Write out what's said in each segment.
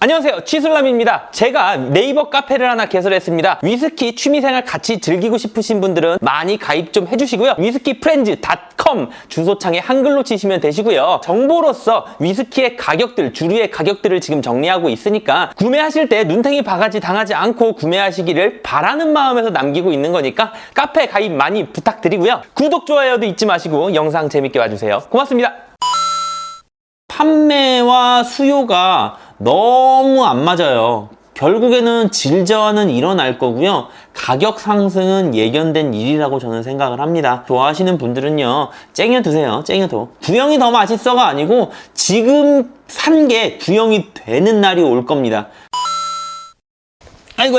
안녕하세요, 취술남입니다. 제가 네이버 카페를 하나 개설했습니다. 위스키 취미생활 같이 즐기고 싶으신 분들은 많이 가입 좀 해주시고요. 위스키프렌즈.com 주소창에 한글로 치시면 되시고요. 정보로서 위스키의 가격들, 주류의 가격들을 지금 정리하고 있으니까 구매하실 때 눈탱이 바가지 당하지 않고 구매하시기를 바라는 마음에서 남기고 있는 거니까 카페 가입 많이 부탁드리고요. 구독, 좋아요도 잊지 마시고 영상 재밌게 봐주세요. 고맙습니다. 판매와 수요가 너무 안 맞아요. 결국에는 질 저하는 일어날 거고요. 가격 상승은 예견된 일이라고 저는 생각을 합니다. 좋아하시는 분들은요, 쟁여두세요. 쟁여둬. 구형이 더 맛있어가 아니고 지금 산 게 구형이 되는 날이 올 겁니다. 아이고.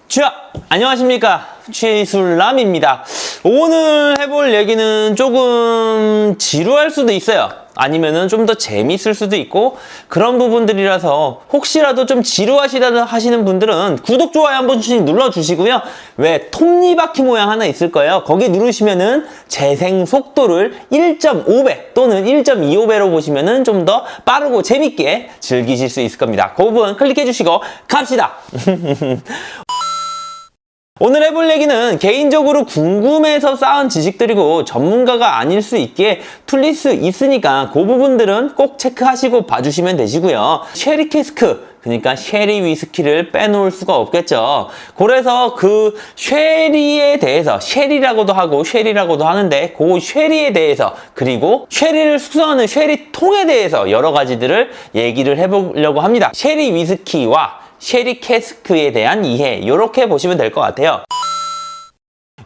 자, 안녕하십니까, 취술남입니다. 오늘 해볼 얘기는 조금 지루할 수도 있어요. 아니면은 좀 더 재밌을 수도 있고, 그런 부분들이라서 혹시라도 좀 지루하시다 하시는 분들은 구독, 좋아요 한 번씩 눌러주시고요. 왜 톱니바퀴 모양 하나 있을 거예요. 거기 누르시면은 재생 속도를 1.5배 또는 1.25배로 보시면은 좀 더 빠르고 재밌게 즐기실 수 있을 겁니다. 그 부분 클릭해 주시고 갑시다. 오늘 해볼 얘기는 개인적으로 궁금해서 쌓은 지식들이고 전문가가 아닐 수 있게 틀릴 수 있으니까 그 부분들은 꼭 체크하시고 봐주시면 되시고요. 쉐리 캐스크, 그러니까 쉐리 위스키를 빼놓을 수가 없겠죠. 그래서 그 쉐리에 대해서, 쉐리라고도 하고 쉐리라고도 하는데 그 쉐리에 대해서, 그리고 쉐리를 숙성하는 쉐리 통에 대해서 여러 가지들을 얘기를 해보려고 합니다. 쉐리 위스키와 쉐리 캐스크에 대한 이해, 이렇게 보시면 될 것 같아요.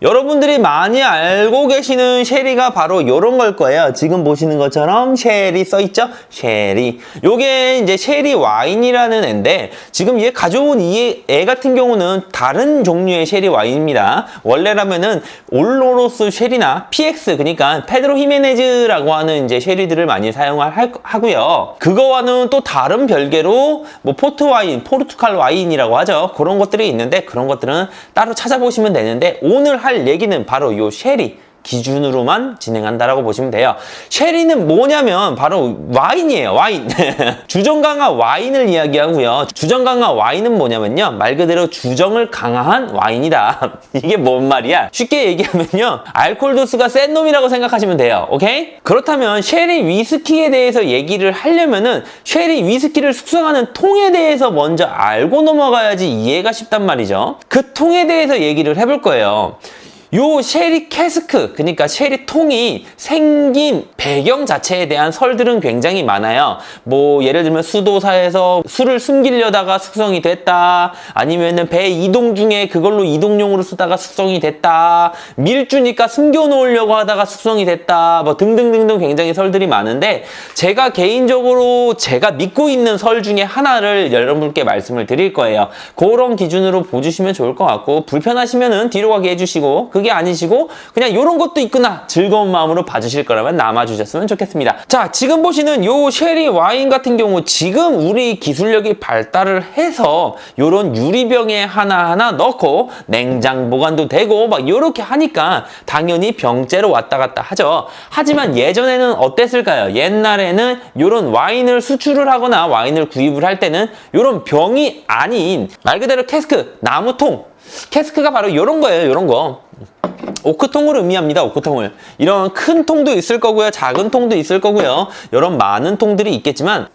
여러분들이 많이 알고 계시는 쉐리가 바로 이런 걸 거예요. 지금 보시는 것처럼 쉐리 써있죠? 쉐리. 요게 이제 쉐리 와인이라는 애인데, 지금 얘 가져온 이 애 같은 경우는 다른 종류의 쉐리 와인입니다. 원래라면은 올로로스 쉐리나 PX, 그러니까 페드로 히메네즈라고 하는 이제 쉐리들을 많이 하고요. 그거와는 또 다른 별개로 뭐 포트 와인, 포르투갈 와인이라고 하죠. 그런 것들이 있는데, 그런 것들은 따로 찾아보시면 되는데, 오늘 할 얘기는 바로 요 쉐리 기준으로만 진행한다라고 보시면 돼요. 쉐리는 뭐냐면 바로 와인이에요. 와인. 주정 강화 와인을 이야기하고요. 주정 강화 와인은 뭐냐면요, 말 그대로 주정을 강화한 와인이다. 이게 뭔 말이야? 쉽게 얘기하면요, 알코올 도수가 센 놈이라고 생각하시면 돼요. 오케이? 그렇다면 쉐리 위스키에 대해서 얘기를 하려면은 쉐리 위스키를 숙성하는 통에 대해서 먼저 알고 넘어가야지 이해가 쉽단 말이죠. 그 통에 대해서 얘기를 해볼 거예요. 요 쉐리 캐스크, 그러니까 쉐리 통이 생긴 배경 자체에 대한 설들은 굉장히 많아요. 뭐 예를 들면 수도사에서 술을 숨기려다가 숙성이 됐다, 아니면은 배 이동 중에 그걸로 이동용으로 쓰다가 숙성이 됐다, 밀주니까 숨겨놓으려고 하다가 숙성이 됐다, 뭐 등등등등 굉장히 설들이 많은데, 제가 개인적으로 제가 믿고 있는 설 중에 하나를 여러분께 말씀을 드릴 거예요. 그런 기준으로 보주시면 좋을 것 같고, 불편하시면은 뒤로 가게 해주시고, 그게 아니시고 그냥 이런 것도 있구나 즐거운 마음으로 봐주실 거라면 남아주셨으면 좋겠습니다. 자, 지금 보시는 요 쉐리 와인 같은 경우 지금 우리 기술력이 발달을 해서 요런 유리병에 하나하나 넣고 냉장 보관도 되고 막 요렇게 하니까 당연히 병째로 왔다 갔다 하죠. 하지만 예전에는 어땠을까요? 옛날에는 요런 와인을 수출을 하거나 와인을 구입을 할 때는 요런 병이 아닌 말 그대로 캐스크, 나무통, 캐스크가 바로 요런 거예요. 요런 거. 오크통을 의미합니다. 오크통을. 이런 큰 통도 있을 거고요. 작은 통도 있을 거고요. 이런 많은 통들이 있겠지만,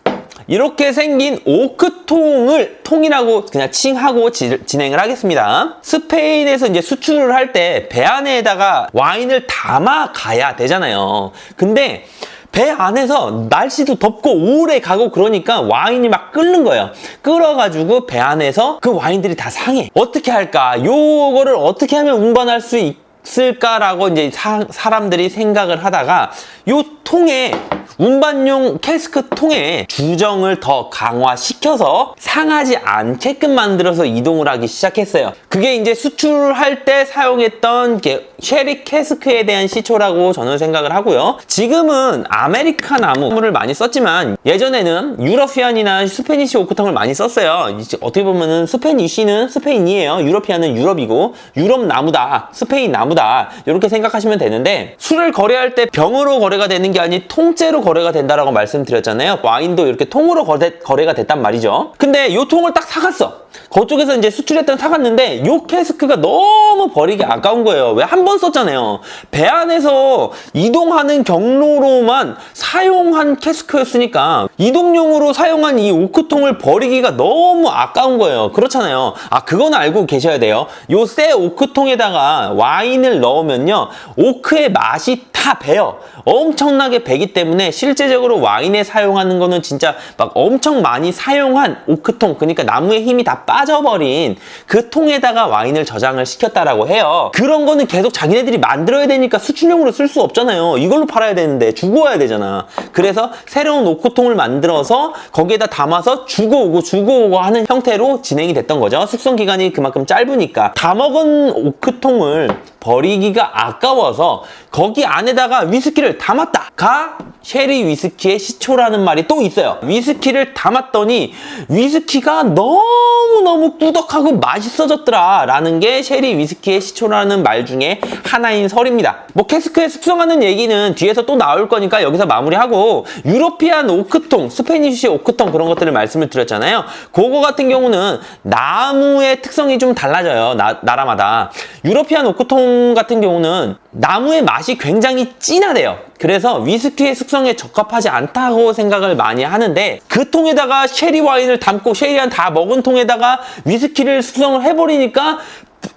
이렇게 생긴 오크통을 통이라고 그냥 칭하고 진행을 하겠습니다. 스페인에서 이제 수출을 할 때 배 안에다가 와인을 담아 가야 되잖아요. 근데 배 안에서 날씨도 덥고 오래 가고 그러니까 와인이 막 끓는 거예요. 끓어가지고 배 안에서 그 와인들이 다 상해. 어떻게 할까? 요거를 어떻게 하면 운반할 수 있을까라고 이제 사람들이 생각을 하다가 요 통에, 운반용 캐스크 통에 주정을 더 강화시켜서 상하지 않게끔 만들어서 이동을 하기 시작했어요. 그게 이제 수출할 때 사용했던 쉐리 캐스크에 대한 시초라고 저는 생각을 하고요. 지금은 아메리카 나무를 많이 썼지만 예전에는 유러피안이나 스페니시 오크통을 많이 썼어요. 어떻게 보면은 스페니시는 스페인이에요. 유러피안은 유럽이고 유럽 나무다, 스페인 나무다, 이렇게 생각하시면 되는데, 술을 거래할 때 병으로 거래가 되는 게 아닌 통째로 거래가 된다라고 말씀드렸잖아요. 와인도 이렇게 통으로 거래가 됐단 말이죠. 근데 요 통을 딱 사갔어. 그쪽에서 이제 수출했던 사갔는데 요 캐스크가 너무 버리기 아까운 거예요. 왜 한 번 썼잖아요. 배 안에서 이동하는 경로로만 사용한 캐스크였으니까 이동용으로 사용한 이 오크통을 버리기가 너무 아까운 거예요. 그렇잖아요. 그건 알고 계셔야 돼요. 요 새 오크통에다가 와인을 넣으면요, 오크의 맛이 다 배요. 엄청나게 배기 때문에 실제적으로 와인에 사용하는 거는 진짜 막 엄청 많이 사용한 오크통, 그러니까 나무의 힘이 다 빠져버린 그 통에다가 와인을 저장을 시켰다라고 해요. 그런 거는 계속 자기네들이 만들어야 되니까 수출용으로 쓸 수 없잖아요. 이걸로 팔아야 되는데 주고 와야 되잖아. 그래서 새로운 오크통을 만들어서 거기에다 담아서 주고 오고 하는 형태로 진행이 됐던 거죠. 숙성 기간이 그만큼 짧으니까. 다 먹은 오크통을 버리기가 아까워서 거기 안에다가 위스키를 담았다가 쉐리 위스키의 시초라는 말이 또 있어요. 위스키를 담았더니 위스키가 너무너무 꾸덕하고 맛있어졌더라 라는 게 쉐리 위스키의 시초라는 말 중에 하나인 설입니다. 뭐 캐스크에 숙성하는 얘기는 뒤에서 또 나올 거니까 여기서 마무리하고, 유로피안 오크통, 스페니쉬 오크통 그런 것들을 말씀을 드렸잖아요. 그거 같은 경우는 나무의 특성이 좀 달라져요. 나라마다. 유로피안 오크통 같은 경우는 나무의 맛이 굉장히 진하대요. 그래서 위스키의 숙성에 적합하지 않다고 생각을 많이 하는데, 그 통에다가 쉐리 와인을 담고 쉐리한 다 먹은 통에다가 위스키를 숙성을 해버리니까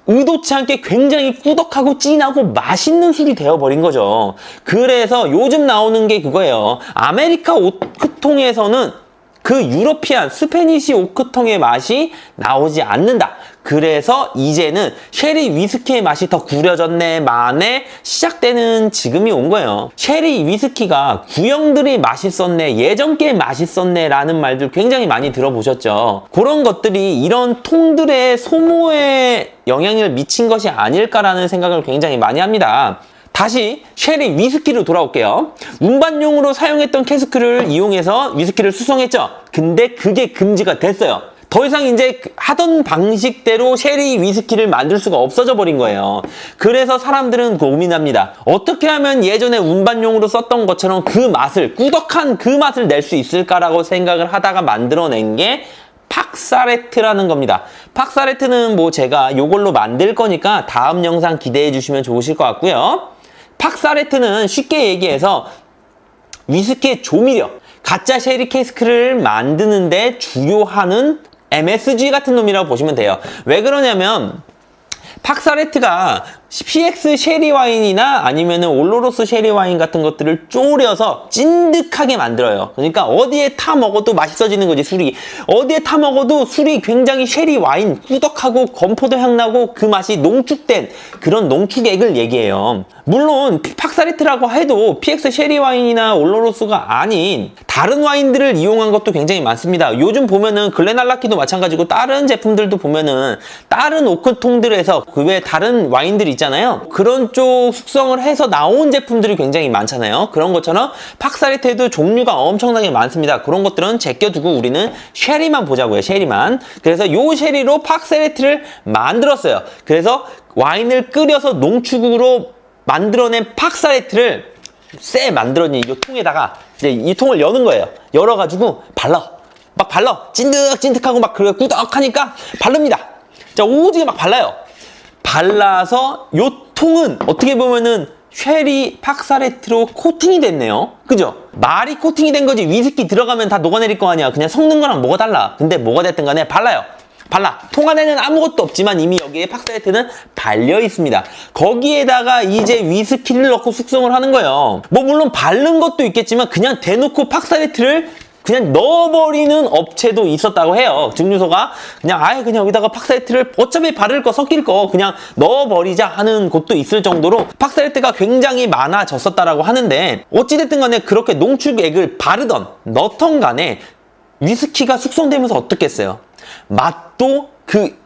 의도치 않게 굉장히 꾸덕하고 진하고 맛있는 술이 되어버린 거죠. 그래서 요즘 나오는 게 그거예요. 아메리카 오크통에서는 그 유러피안 스페니시 오크통의 맛이 나오지 않는다. 그래서 이제는 쉐리 위스키의 맛이 더 구려졌네 만에 시작되는 지금이 온 거예요. 쉐리 위스키가 구형들이 맛있었네, 예전 게 맛있었네 라는 말들 굉장히 많이 들어보셨죠. 그런 것들이 이런 통들의 소모에 영향을 미친 것이 아닐까라는 생각을 굉장히 많이 합니다. 다시 쉐리 위스키로 돌아올게요. 운반용으로 사용했던 캐스크를 이용해서 위스키를 수송했죠. 근데 그게 금지가 됐어요. 더 이상 이제 하던 방식대로 쉐리 위스키를 만들 수가 없어져 버린 거예요. 그래서 사람들은 고민합니다. 어떻게 하면 예전에 운반용으로 썼던 것처럼 그 맛을, 꾸덕한 그 맛을 낼 수 있을까라고 생각을 하다가 만들어낸 게 팍사레트라는 겁니다. 팍사레트는 뭐 제가 요걸로 만들 거니까 다음 영상 기대해 주시면 좋으실 것 같고요. 팍사레트는 쉽게 얘기해서 위스키의 조미료, 가짜 쉐리 캐스크를 만드는데 주요하는 MSG 같은 놈이라고 보시면 돼요. 왜 그러냐면 팍사레트가 PX 쉐리 와인이나 아니면은 올로로스 쉐리 와인 같은 것들을 졸여서 찐득하게 만들어요. 그러니까 어디에 타 먹어도 맛있어지는 거지, 술이. 어디에 타 먹어도 술이 굉장히 쉐리 와인, 꾸덕하고 건포도 향 나고 그 맛이 농축된 그런 농축액을 얘기해요. 물론 팍사레트라고 해도 PX 쉐리 와인이나 올로로스가 아닌 다른 와인들을 이용한 것도 굉장히 많습니다. 요즘 보면은 글렌알라키도 마찬가지고 다른 제품들도 보면은 다른 오크통들에서 그 외에 다른 와인들이 있잖아요. 그런 쪽 숙성을 해서 나온 제품들이 굉장히 많잖아요. 그런 것처럼 팍사레트에도 종류가 엄청나게 많습니다. 그런 것들은 제껴두고 우리는 쉐리만 보자고요. 쉐리만. 그래서 요 쉐리로 팍사레트를 만들었어요. 그래서 와인을 끓여서 농축으로 만들어낸 팍사레트를 쎄 만들어낸 이 통에다가 이제 이 통을 여는 거예요. 열어가지고 막 발라. 찐득찐득하고 막 그래 꾸덕하니까 바릅니다. 자, 오지게 막 발라요. 발라서 요 통은 어떻게 보면은 쉐리 팍사레트로 코팅이 됐네요. 그죠? 말이 코팅이 된 거지 위스키 들어가면 다 녹아내릴 거 아니야. 그냥 섞는 거랑 뭐가 달라. 근데 뭐가 됐든 간에 발라요. 통 안에는 아무것도 없지만 이미 여기에 팍사레트는 발려 있습니다. 거기에다가 이제 위스키를 넣고 숙성을 하는 거예요. 뭐 물론 바른 것도 있겠지만 그냥 대놓고 팍사레트를 그냥 넣어버리는 업체도 있었다고 해요. 증류소가 그냥 아예 그냥 여기다가 팍사레트를 어차피 바를 거 섞일 거 그냥 넣어버리자 하는 곳도 있을 정도로 팍사레트가 굉장히 많아졌었다라고 하는데, 어찌됐든 간에 그렇게 농축액을 바르던 넣던 간에 위스키가 숙성되면서 어떻겠어요? 맛도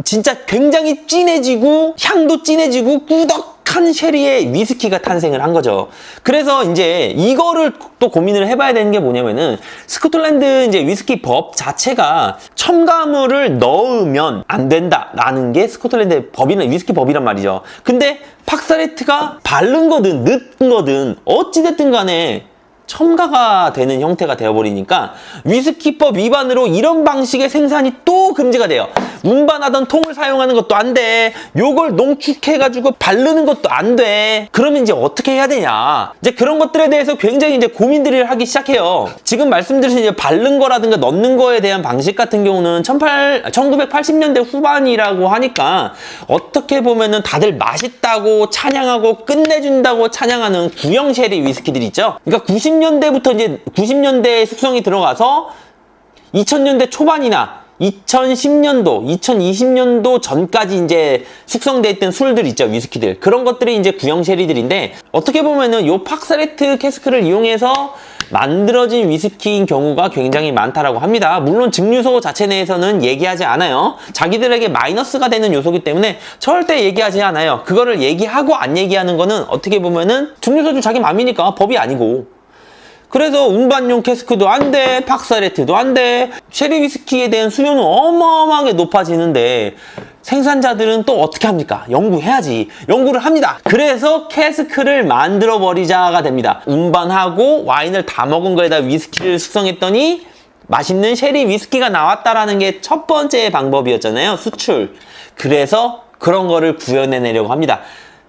진짜 굉장히 진해지고 향도 진해지고 꾸덕한 쉐리의 위스키가 탄생을 한 거죠. 그래서 이제 이거를 또 고민을 해봐야 되는 게 뭐냐면은 스코틀랜드 이제 위스키 법 자체가 첨가물을 넣으면 안 된다라는 게 스코틀랜드 법이란 위스키 법이란 말이죠. 근데 팍사레트가 바른 거든 넣은 거든 어찌됐든 간에 첨가가 되는 형태가 되어버리니까 위스키법 위반으로 이런 방식의 생산이 또 금지가 돼요. 운반하던 통을 사용하는 것도 안 돼. 요걸 농축해가지고 바르는 것도 안 돼. 그러면 이제 어떻게 해야 되냐. 이제 그런 것들에 대해서 굉장히 이제 고민들을 하기 시작해요. 지금 말씀드린 이제 바른 거라든가 넣는 거에 대한 방식 같은 경우는 1980년대 후반이라고 하니까 어떻게 보면은 다들 맛있다고 찬양하고 끝내준다고 찬양하는 구형 쉐리 위스키들 있죠. 그러니까 90년대부터 이제 90년대 숙성이 들어가서 2000년대 초반이나 2010년도, 2020년도 전까지 이제 숙성돼 있던 술들 있죠, 위스키들. 그런 것들이 이제 구형 쉐리들인데, 어떻게 보면은 요 팍사레트 캐스크를 이용해서 만들어진 위스키인 경우가 굉장히 많다라고 합니다. 물론 증류소 자체 내에서는 얘기하지 않아요. 자기들에게 마이너스가 되는 요소이기 때문에 절대 얘기하지 않아요. 그거를 얘기하고 안 얘기하는 거는 어떻게 보면은 증류소도 자기 맘이니까 법이 아니고. 그래서 운반용 캐스크도 안 돼, 팍사레트도 안 돼. 쉐리 위스키에 대한 수요는 어마어마하게 높아지는데 생산자들은 또 어떻게 합니까? 연구해야지. 연구를 합니다. 그래서 캐스크를 만들어 버리자가 됩니다. 운반하고 와인을 다 먹은 거에다 위스키를 숙성했더니 맛있는 쉐리 위스키가 나왔다라는 게 첫 번째 방법이었잖아요. 수출. 그래서 그런 거를 구현해내려고 합니다.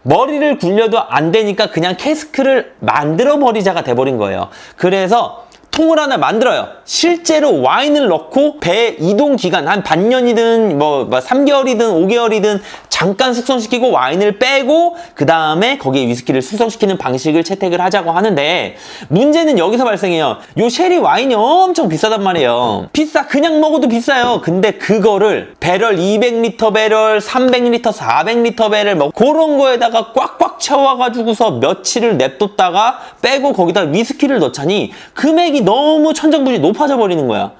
머리를 굴려도 안 되니까 그냥 캐스크를 만들어 버리자가 돼버린 거예요. 그래서 통을 하나 만들어요. 실제로 와인을 넣고 배 이동 기간 한 반년이든 뭐 3개월이든 5개월이든 잠깐 숙성시키고 와인을 빼고 그 다음에 거기에 위스키를 숙성시키는 방식을 채택을 하자고 하는데 문제는 여기서 발생해요. 요 쉐리 와인이 엄청 비싸단 말이에요. 비싸. 그냥 먹어도 비싸요. 근데 그거를 배럴 200리터 배럴, 300리터, 400리터 배럴 뭐 그런 거에다가 꽉꽉 채워가지고서 며칠을 냅뒀다가 빼고 거기다 위스키를 넣자니 금액이 너무 천정부지 높아져 버리는 거야.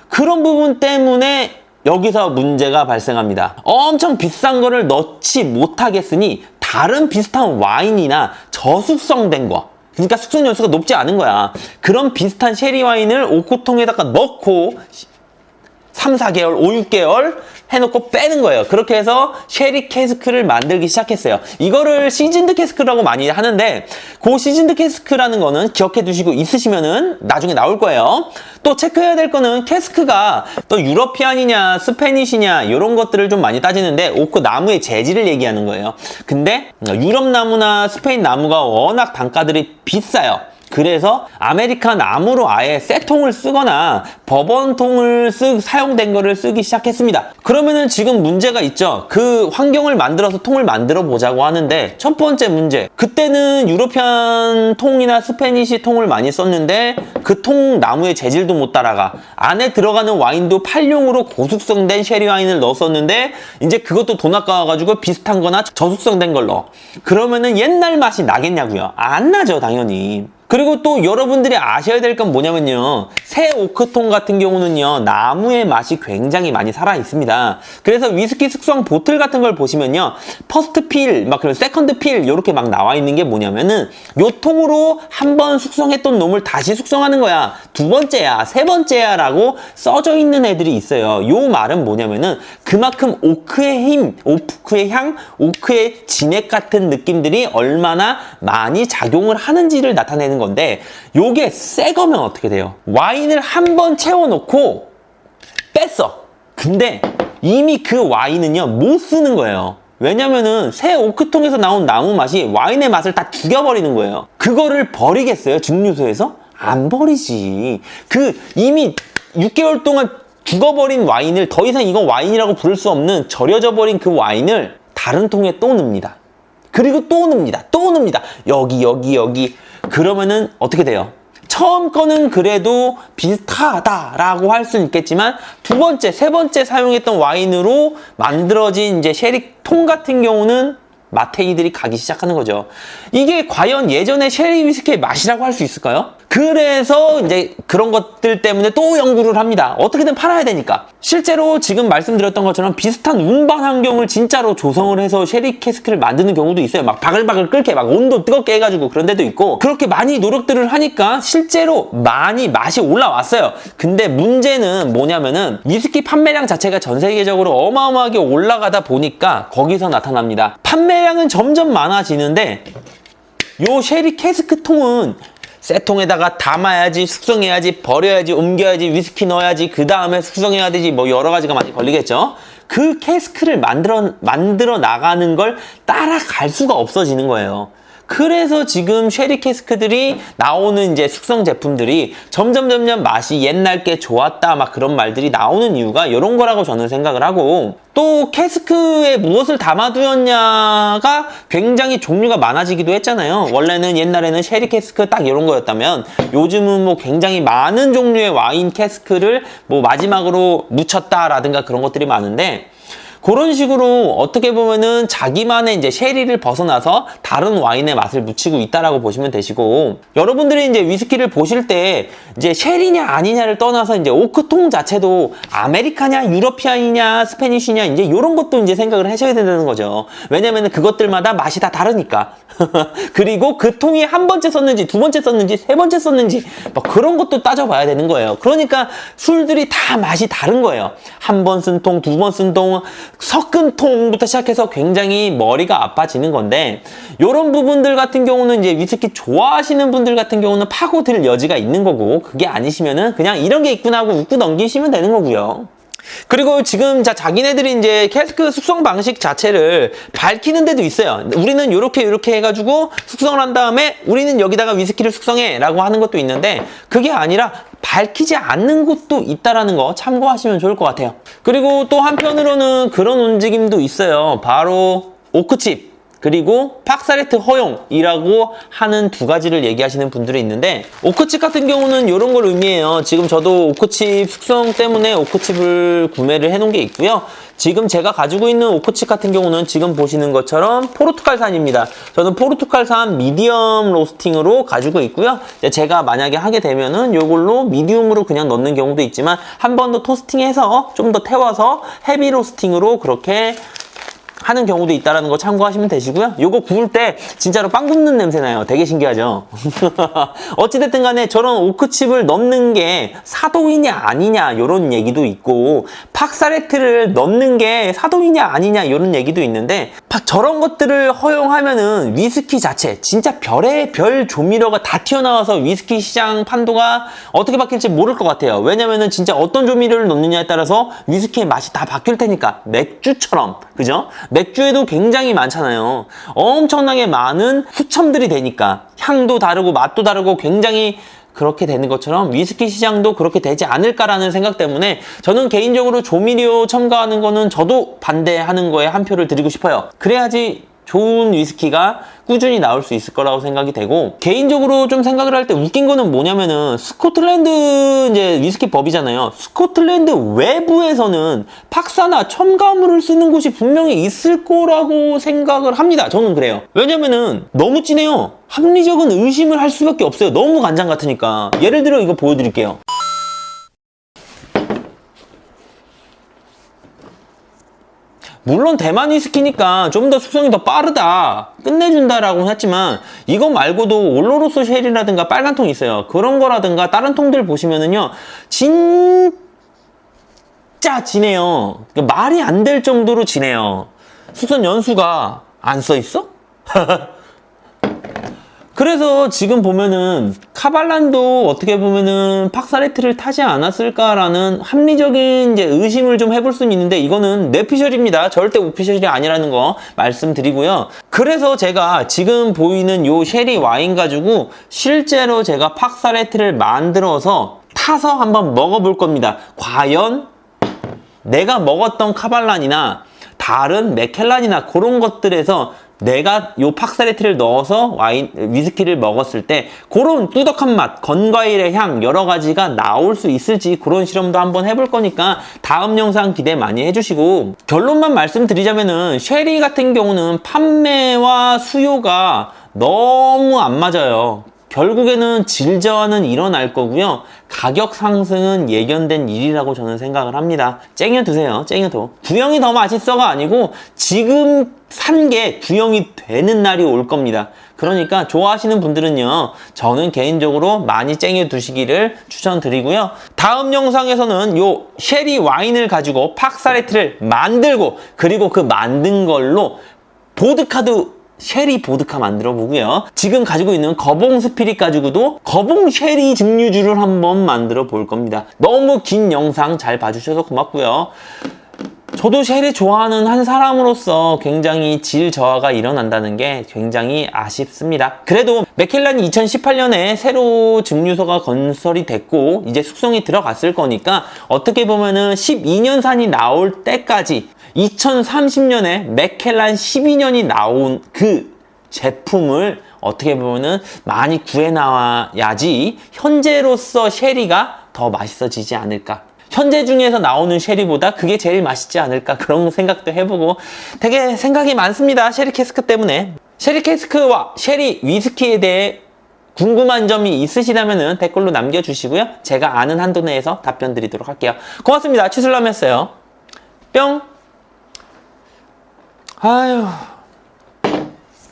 그런 부분 때문에 여기서 문제가 발생합니다. 엄청 비싼 거를 넣지 못하겠으니 다른 비슷한 와인이나 저숙성된 거, 그러니까 숙성 연수가 높지 않은 거야. 그런 비슷한 쉐리 와인을 오크통에다가 넣고 3, 4개월, 5, 6개월 해놓고 빼는 거예요. 그렇게 해서 쉐리 캐스크를 만들기 시작했어요. 이거를 시즌드 캐스크라고 많이 하는데 그 시즌드 캐스크라는 거는 기억해 두시고 있으시면은 나중에 나올 거예요. 또 체크해야 될 거는 캐스크가 또 유러피안이냐 스페니시냐 이런 것들을 좀 많이 따지는데 오크 나무의 재질을 얘기하는 거예요. 근데 유럽 나무나 스페인 나무가 워낙 단가들이 비싸요. 그래서 아메리칸 나무로 아예 쇠통을 쓰거나 버번통을 사용된 거를 쓰기 시작했습니다. 그러면은 지금 문제가 있죠. 그 환경을 만들어서 통을 만들어 보자고 하는데 첫 번째 문제, 그때는 유로피안 통이나 스페니시 통을 많이 썼는데 그 통 나무의 재질도 못 따라가. 안에 들어가는 와인도 팔용으로 고숙성된 쉐리 와인을 넣었었는데 이제 그것도 돈 아까워가지고 비슷한 거나 저숙성된 걸 넣어. 그러면은 옛날 맛이 나겠냐고요? 안 나죠, 당연히. 그리고 또 여러분들이 아셔야 될 건 뭐냐면요, 새 오크통 같은 경우는요 나무의 맛이 굉장히 많이 살아 있습니다. 그래서 위스키 숙성 보틀 같은 걸 보시면요 퍼스트 필, 막 그런 세컨드 필 이렇게 막 나와 있는 게 뭐냐면은 요 통으로 한 번 숙성했던 놈을 다시 숙성하는 거야. 두 번째야, 세 번째야 라고 써져 있는 애들이 있어요. 요 말은 뭐냐면은 그만큼 오크의 힘, 오크의 향, 오크의 진액 같은 느낌들이 얼마나 많이 작용을 하는지를 나타내는 건데, 요게 새 거면 어떻게 돼요? 와인을 한 번 채워놓고 뺐어. 근데 이미 그 와인은요 못 쓰는 거예요. 왜냐면은 새 오크통에서 나온 나무 맛이 와인의 맛을 다 죽여버리는 거예요. 그거를 버리겠어요, 증류소에서? 안 버리지. 그 이미 6개월 동안 죽어버린 와인을 더 이상 이건 와인이라고 부를 수 없는 절여져 버린 그 와인을 다른 통에 또 넣습니다. 그리고 또 넣습니다. 또 넣습니다. 여기. 그러면은 어떻게 돼요? 처음 거는 그래도 비슷하다라고 할 수는 있겠지만 두 번째, 세 번째 사용했던 와인으로 만들어진 이제 쉐리 통 같은 경우는 마태이들이 가기 시작하는 거죠. 이게 과연 예전에 쉐리 위스키의 맛이라고 할 수 있을까요? 그래서 이제 그런 것들 때문에 또 연구를 합니다. 어떻게든 팔아야 되니까. 실제로 지금 말씀드렸던 것처럼 비슷한 운반 환경을 진짜로 조성을 해서 쉐리 캐스크를 만드는 경우도 있어요. 막 바글바글 끓게 막 온도 뜨겁게 해가지고 그런 데도 있고, 그렇게 많이 노력들을 하니까 실제로 많이 맛이 올라왔어요. 근데 문제는 뭐냐면은 위스키 판매량 자체가 전 세계적으로 어마어마하게 올라가다 보니까 거기서 나타납니다. 판매량은 점점 많아지는데 요 쉐리 캐스크 통은 새 통에다가 담아야지, 숙성해야지, 버려야지, 옮겨야지, 위스키 넣어야지, 그 다음에 숙성해야 되지, 뭐 여러 가지가 많이 걸리겠죠. 그 캐스크를 만들어 나가는 걸 따라갈 수가 없어지는 거예요. 그래서 지금 쉐리 캐스크들이 나오는 이제 숙성 제품들이 점점 맛이 옛날 게 좋았다 막 그런 말들이 나오는 이유가 이런 거라고 저는 생각을 하고, 또 캐스크에 무엇을 담아두었냐가 굉장히 종류가 많아지기도 했잖아요. 원래는 옛날에는 쉐리 캐스크 딱 이런 거였다면 요즘은 뭐 굉장히 많은 종류의 와인 캐스크를 뭐 마지막으로 묻혔다라든가 그런 것들이 많은데, 그런 식으로 어떻게 보면은 자기만의 이제 쉐리를 벗어나서 다른 와인의 맛을 묻히고 있다라고 보시면 되시고, 여러분들이 이제 위스키를 보실 때 이제 쉐리냐 아니냐를 떠나서 이제 오크통 자체도 아메리카냐 유러피안이냐 스페니쉬냐 이제 이런 것도 이제 생각을 하셔야 된다는 거죠. 왜냐면은 그것들마다 맛이 다 다르니까. 그리고 그 통이 한 번째 썼는지 두 번째 썼는지 세 번째 썼는지 막 그런 것도 따져봐야 되는 거예요. 그러니까 술들이 다 맛이 다른 거예요. 한 번 쓴 통, 두 번 쓴 통, 섞은 통부터 시작해서 굉장히 머리가 아파지는 건데, 이런 부분들 같은 경우는 이제 위스키 좋아하시는 분들 같은 경우는 파고들 여지가 있는 거고, 그게 아니시면은 그냥 이런 게 있구나 하고 웃고 넘기시면 되는 거고요. 그리고 지금 자기네들이 이제 캐스크 숙성 방식 자체를 밝히는 데도 있어요. 우리는 요렇게 해가지고 숙성을 한 다음에 우리는 여기다가 위스키를 숙성해 라고 하는 것도 있는데, 그게 아니라 밝히지 않는 곳도 있다라는 거 참고하시면 좋을 것 같아요. 그리고 또 한편으로는 그런 움직임도 있어요. 바로 오크칩 그리고 팍사레트 허용이라고 하는 두 가지를 얘기하시는 분들이 있는데, 오크칩 같은 경우는 이런 걸 의미해요. 지금 저도 오크칩 숙성 때문에 오크칩을 구매를 해놓은 게 있고요. 지금 제가 가지고 있는 오크칩 같은 경우는 지금 보시는 것처럼 포르투갈산입니다. 저는 포르투갈산 미디엄 로스팅으로 가지고 있고요. 제가 만약에 하게 되면은 이걸로 미디움으로 그냥 넣는 경우도 있지만, 한 번 더 토스팅해서 좀 더 태워서 헤비 로스팅으로 그렇게 하는 경우도 있다는 거 참고하시면 되시고요. 요거 구울 때 진짜로 빵 굽는 냄새 나요. 되게 신기하죠? 어찌됐든 간에 저런 오크칩을 넣는 게 사도이냐 아니냐 이런 얘기도 있고, 팍사레트를 넣는 게 사도이냐 아니냐 이런 얘기도 있는데, 저런 것들을 허용하면은 위스키 자체 진짜 별의 별 조미료가 다 튀어나와서 위스키 시장 판도가 어떻게 바뀔지 모를 것 같아요. 왜냐면은 진짜 어떤 조미료를 넣느냐에 따라서 위스키의 맛이 다 바뀔 테니까. 맥주처럼, 그죠? 맥주에도 굉장히 많잖아요. 엄청나게 많은 후첨들이 되니까 향도 다르고 맛도 다르고 굉장히 그렇게 되는 것처럼 위스키 시장도 그렇게 되지 않을까라는 생각 때문에 저는 개인적으로 조미료 첨가하는 거는 저도 반대하는 거에 한 표를 드리고 싶어요. 그래야지 좋은 위스키가 꾸준히 나올 수 있을 거라고 생각이 되고, 개인적으로 좀 생각을 할 때 웃긴 거는 뭐냐면은 스코틀랜드 이제 위스키 법이잖아요. 스코틀랜드 외부에서는 팍사나 첨가물을 쓰는 곳이 분명히 있을 거라고 생각을 합니다. 저는 그래요. 왜냐면은 너무 진해요. 합리적인 의심을 할 수밖에 없어요. 너무 간장 같으니까. 예를 들어 이거 보여드릴게요. 물론 대만 위스키니까 좀 더 숙성이 더 빠르다, 끝내준다라고 했지만, 이거 말고도 올로로소 쉘이라든가 빨간 통이 있어요. 그런 거라든가 다른 통들 보시면은요, 진짜 진해요. 말이 안 될 정도로 진해요. 숙성 연수가 안 써있어? 그래서 지금 보면은 카발란도 어떻게 보면은 팍사레트를 타지 않았을까라는 합리적인 이제 의심을 좀 해볼 수는 있는데, 이거는 뇌피셜입니다. 절대 오피셜이 아니라는 거 말씀드리고요. 그래서 제가 지금 보이는 요 쉐리 와인 가지고 실제로 제가 팍사레트를 만들어서 타서 한번 먹어볼 겁니다. 과연 내가 먹었던 카발란이나 다른 맥켈란이나 그런 것들에서 내가 요 팍사레트를 넣어서 위스키를 먹었을 때 그런 꾸덕한 맛, 건과일의 향 여러 가지가 나올 수 있을지, 그런 실험도 한번 해볼 거니까 다음 영상 기대 많이 해주시고, 결론만 말씀드리자면은 쉐리 같은 경우는 판매와 수요가 너무 안 맞아요. 결국에는 질 저하는 일어날 거고요. 가격 상승은 예견된 일이라고 저는 생각을 합니다. 쟁여두세요. 쟁여둬. 구형이 더 맛있어가 아니고 지금 산 게 구형이 되는 날이 올 겁니다. 그러니까 좋아하시는 분들은요, 저는 개인적으로 많이 쟁여두시기를 추천드리고요. 다음 영상에서는 요 쉐리 와인을 가지고 팍사레트를 만들고, 그리고 그 만든 걸로 보드카도 쉐리 보드카 만들어 보고요. 지금 가지고 있는 거봉 스피릿 가지고도 거봉 쉐리 증류주를 한번 만들어 볼 겁니다. 너무 긴 영상 잘 봐주셔서 고맙고요. 저도 쉐리 좋아하는 한 사람으로서 굉장히 질 저하가 일어난다는 게 굉장히 아쉽습니다. 그래도 맥켈란이 2018년에 새로 증류소가 건설이 됐고 이제 숙성이 들어갔을 거니까 어떻게 보면은 12년산이 나올 때까지 2030년에 맥켈란 12년이 나온 그 제품을 어떻게 보면은 많이 구해 나와야지 현재로서 쉐리가 더 맛있어지지 않을까. 현재 중에서 나오는 쉐리보다 그게 제일 맛있지 않을까 그런 생각도 해보고 되게 생각이 많습니다. 쉐리 캐스크 때문에. 쉐리 캐스크와 쉐리 위스키에 대해 궁금한 점이 있으시다면 댓글로 남겨주시고요. 제가 아는 한도 내에서 답변 드리도록 할게요. 고맙습니다. 치슬람이었어요. 뿅. 아유.